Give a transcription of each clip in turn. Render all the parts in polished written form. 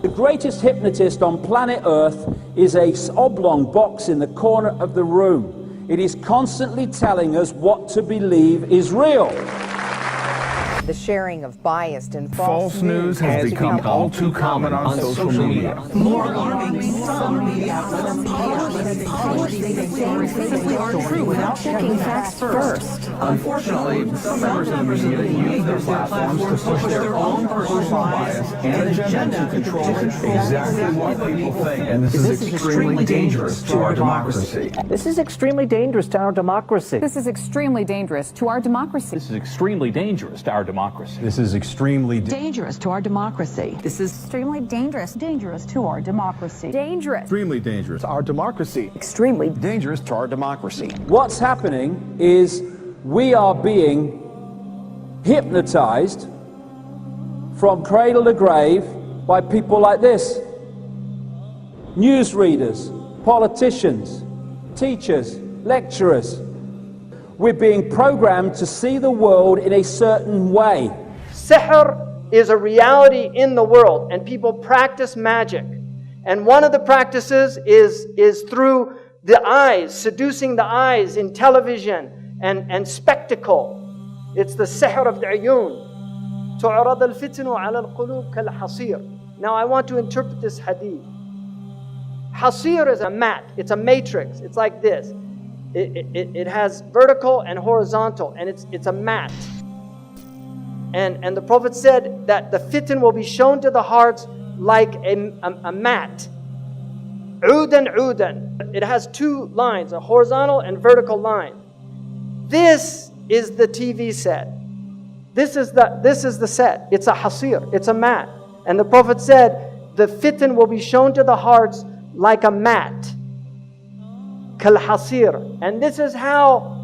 The greatest hypnotist on planet Earth is a oblong box in the corner of the room. It is constantly telling us what to believe is real. The sharing of biased and false news has become all too common on social media. More alarming, some media outlets publish things they are true without checking facts first. Unfortunately, some members of the media use their platforms to push their own personal bias and agenda to control exactly what people think. And this is extremely dangerous to our democracy. This is extremely dangerous to our democracy. This is extremely dangerous to our democracy. This is extremely dangerous to our democracy. This is extremely dangerous to our democracy. This is extremely dangerous to our democracy. Dangerous. Extremely dangerous to our democracy. Extremely dangerous to our democracy. What's happening is we are being hypnotized from cradle to grave by people like this. Newsreaders, politicians, teachers, lecturers. We're being programmed to see the world in a certain way. Sihr is a reality in the world, and people practice magic. And one of the practices is through the eyes, seducing the eyes in television and spectacle. It's the sihr of the ayun. تُعْرَضَ الْفِتْنُ عَلَى الْقُلُوبِ كَالْحَصِيرِ. Now I want to interpret this hadith. Hasir is a mat, it's a matrix, it's like this. It has vertical and horizontal, and it's a mat. And the Prophet said that the fitan will be shown to the hearts like a mat. Udan udan. It has two lines, a horizontal and vertical line. This is the TV set. This is the set. It's a hasir, it's a mat. And the Prophet said the fitan will be shown to the hearts like a mat. Kal-hasir. And this is how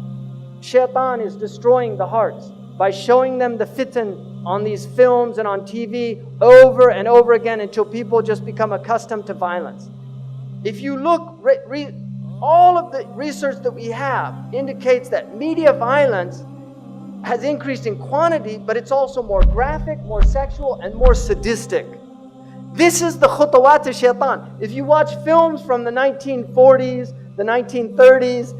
shaitan is destroying the hearts, by showing them the fitan on these films and on TV over and over again until people just become accustomed to violence. If you look, all of the research that we have indicates that media violence has increased in quantity, but it's also more graphic, more sexual, and more sadistic. This is the khutawat of shaitan. If you watch films from the 1940s, the 1930s,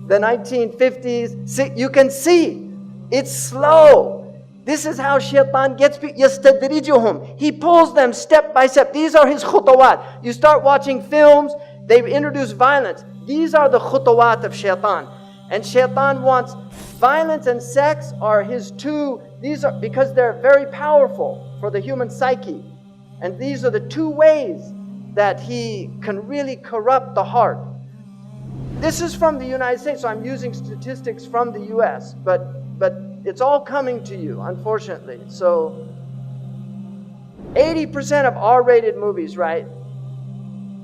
the 1950s, you can see it's slow. This is how shaitan gets people. يَسْتَدْرِجُهُمْ. He pulls them step by step. These are his khutawat. You start watching films, they've introduced violence. These are the khutawat of shaitan. And shaitan wants violence and sex are his two, these are because they're very powerful for the human psyche. And these are the two ways that he can really corrupt the heart. This is from the United States, so I'm using statistics from the US, but it's all coming to you, unfortunately. So 80% of R-rated movies, right?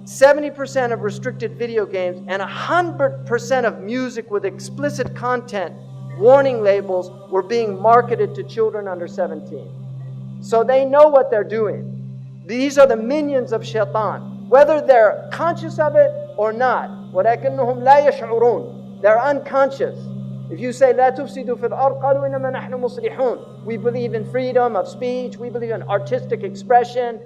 70% of restricted video games, and 100% of music with explicit content, warning labels, were being marketed to children under 17. So they know what they're doing. These are the minions of shaitan, whether they're conscious of it or not. وَلَكِنَّهُمْ لَا يَشْعُرُونَ. They're unconscious. If you say, لَا تُفْسِدُوا فِي الْأَرْضِ قَالُوا إِنَّمَا نَحْنُ مُصْلِحُونَ. We believe in freedom of speech. We believe in artistic expression.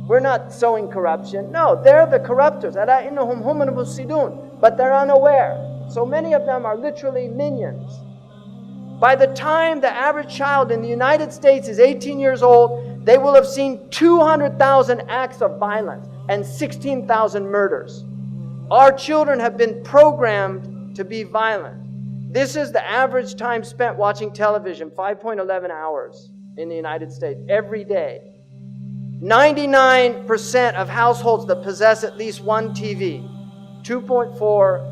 We're not sowing corruption. No, they're the corruptors. أَلَا إِنَّهُمْ هُمُ الْمُفْسِدُونَ. But they're unaware. So many of them are literally minions. By the time the average child in the United States is 18 years old, they will have seen 200,000 acts of violence and 16,000 murders. Our children have been programmed to be violent. This is the average time spent watching television, 5.11 hours in the United States every day. 99% of households that possess at least one TV, 2.4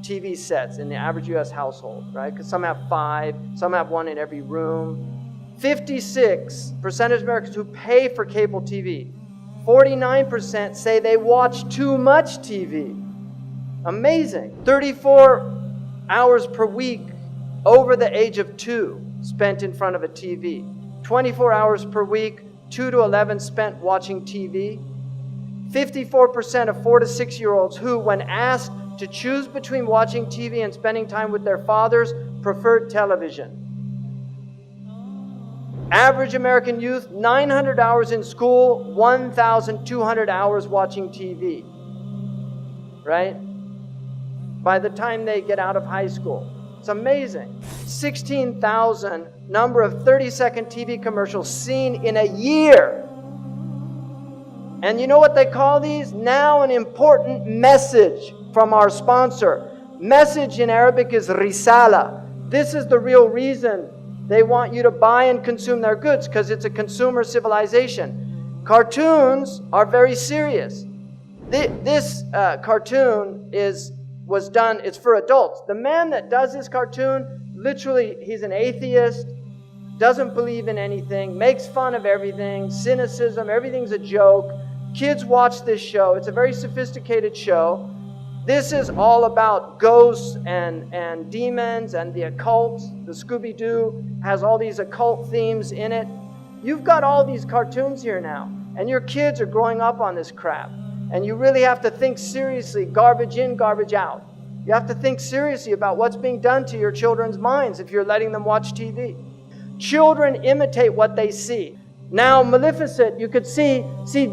TV sets in the average US household, right? Because some have 5, some have 1 in every room. 56% of Americans who pay for cable TV. 49% say they watch too much TV. Amazing. 34 hours per week over the age of 2 spent in front of a TV. 24 hours per week, 2 to 11 spent watching TV. 54% of 4 to 6-year-olds who, when asked to choose between watching TV and spending time with their fathers, preferred television. Average American youth, 900 hours in school, 1,200 hours watching TV. Right? By the time they get out of high school. It's amazing. 16,000 number of 30-second TV commercials seen in a year. And you know what they call these? Now an important message from our sponsor. Message in Arabic is risala. This is the real reason they want you to buy and consume their goods, because it's a consumer civilization. Cartoons are very serious. This cartoon was done, it's for adults. The man that does this cartoon, literally, he's an atheist, doesn't believe in anything, makes fun of everything, cynicism, everything's a joke. Kids watch this show. It's a very sophisticated show. This is all about ghosts and demons and the occult. The Scooby-Doo has all these occult themes in it. You've got all these cartoons here now, and your kids are growing up on this crap. And you really have to think seriously, garbage in, garbage out. You have to think seriously about what's being done to your children's minds if you're letting them watch TV. Children imitate what they see. Now, Maleficent, you could see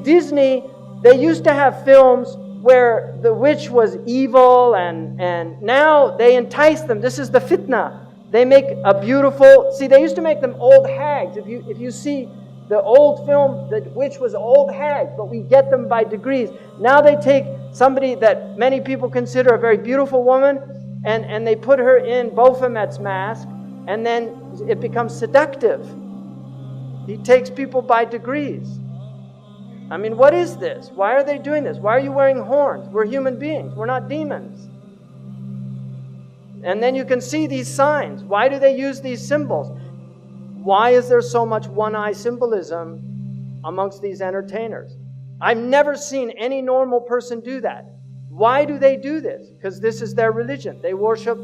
Disney, they used to have films where the witch was evil, and now they entice them. This is the fitna. They make a beautiful, they used to make them old hags. If you see the old film, the witch was old hag, but we get them by degrees. Now they take somebody that many people consider a very beautiful woman, and they put her in Baphomet's mask, and then it becomes seductive. He takes people by degrees. I mean, what is this? Why are they doing this? Why are you wearing horns? We're human beings. We're not demons. And then you can see these signs. Why do they use these symbols? Why is there so much one-eye symbolism amongst these entertainers? I've never seen any normal person do that. Why do they do this? Because this is their religion. They worship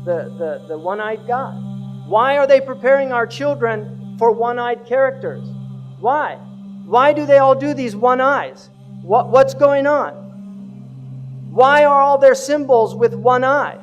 the one-eyed God. Why are they preparing our children for one-eyed characters? Why? Why do they all do these one eyes? What's going on? Why are all their symbols with one eye?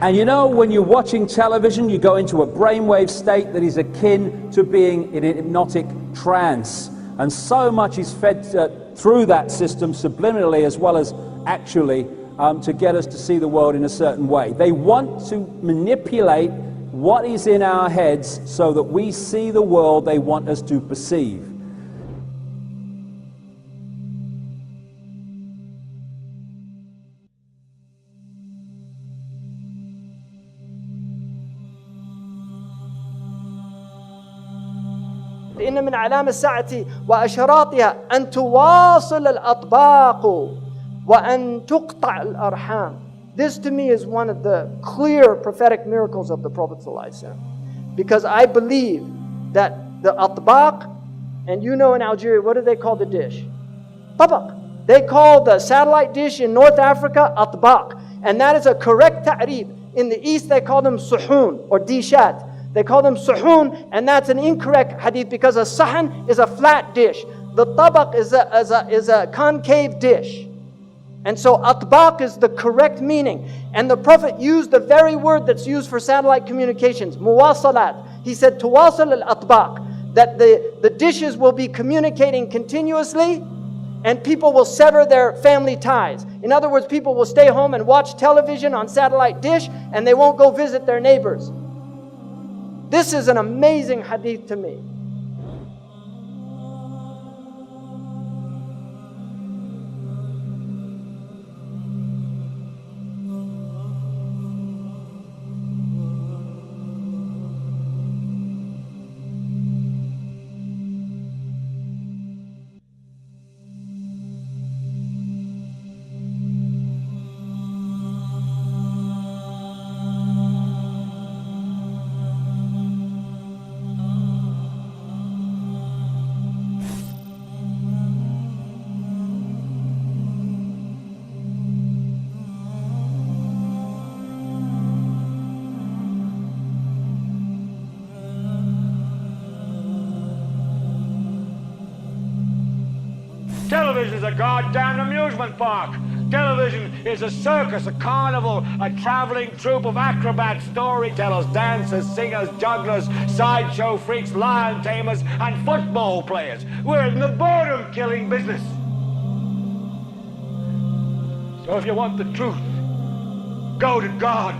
And you know, when you're watching television, you go into a brainwave state that is akin to being in a hypnotic trance. And so much is fed through that system subliminally as well as actually to get us to see the world in a certain way. They want to manipulate what is in our heads so that we see the world they want us to perceive. إن من علام الساعة وأشراطها أن تواصل الأطباق وأن تقطع الأرحام. This to me is one of the clear prophetic miracles of the Prophet ﷺ. Because I believe that the atbaq, and you know in Algeria, what do they call the dish? Tabaq. They call the satellite dish in North Africa atbaq. And that is a correct ta'rif. In the East they call them suhoon or dishat. They call them suhoon, and that's an incorrect hadith because a sahan is a flat dish. The tabaq is a concave dish. And so atbaq is the correct meaning. And the Prophet used the very word that's used for satellite communications, muwasalat. He said, tuwasal al-atbaq, that the dishes will be communicating continuously and people will sever their family ties. In other words, people will stay home and watch television on satellite dish and they won't go visit their neighbors. This is an amazing hadith to me. Television is a goddamn amusement park. Television is a circus, a carnival, a traveling troupe of acrobats, storytellers, dancers, singers, jugglers, sideshow freaks, lion tamers, and football players. We're in the boredom-killing business. So if you want the truth, go to God.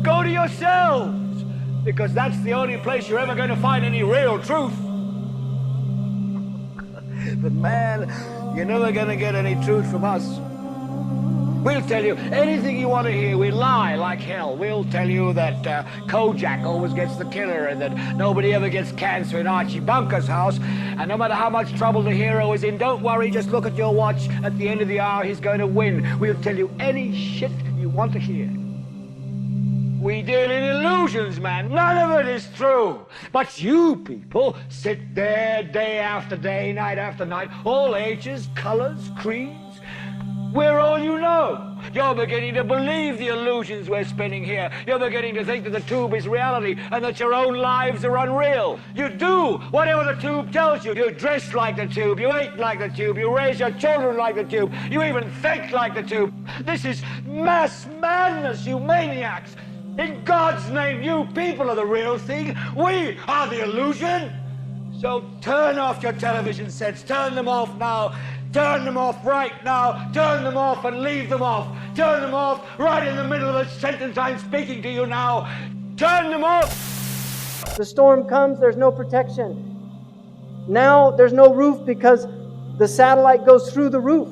Go to yourselves, because that's the only place you're ever going to find any real truth. But man, you're never going to get any truth from us. We'll tell you anything you want to hear. We lie like hell. We'll tell you that Kojak always gets the killer and that nobody ever gets cancer in Archie Bunker's house. And no matter how much trouble the hero is in, don't worry, just look at your watch. At the end of the hour, he's going to win. We'll tell you any shit you want to hear. We deal in illusions, man. None of it is true. But you people sit there day after day, night after night, all ages, colors, creeds. We're all you know. You're beginning to believe the illusions we're spinning here. You're beginning to think that the tube is reality and that your own lives are unreal. You do whatever the tube tells you. You dress like the tube. You eat like the tube. You raise your children like the tube. You even think like the tube. This is mass madness, you maniacs. In God's name, you people are the real thing. We are the illusion. So turn off your television sets. Turn them off now. Turn them off right now. Turn them off and leave them off. Turn them off right in the middle of the sentence I'm speaking to you now. Turn them off. The storm comes, there's no protection. Now there's no roof because the satellite goes through the roof.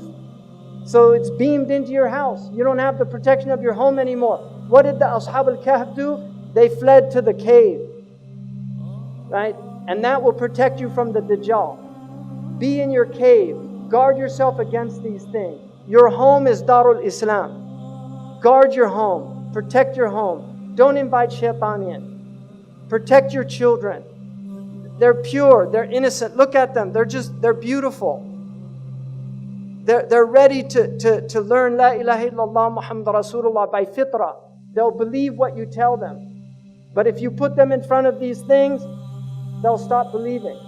So it's beamed into your house. You don't have the protection of your home anymore. What did the Ashab al-Kahf do? They fled to the cave. Right? And that will protect you from the Dajjal. Be in your cave. Guard yourself against these things. Your home is Darul Islam. Guard your home. Protect your home. Don't invite shaitan in. Protect your children. They're pure. They're innocent. Look at them. They're beautiful. They're ready to learn La ilaha illallah Muhammad Rasulullah by fitrah. They'll believe what you tell them. But if you put them in front of these things, they'll stop believing.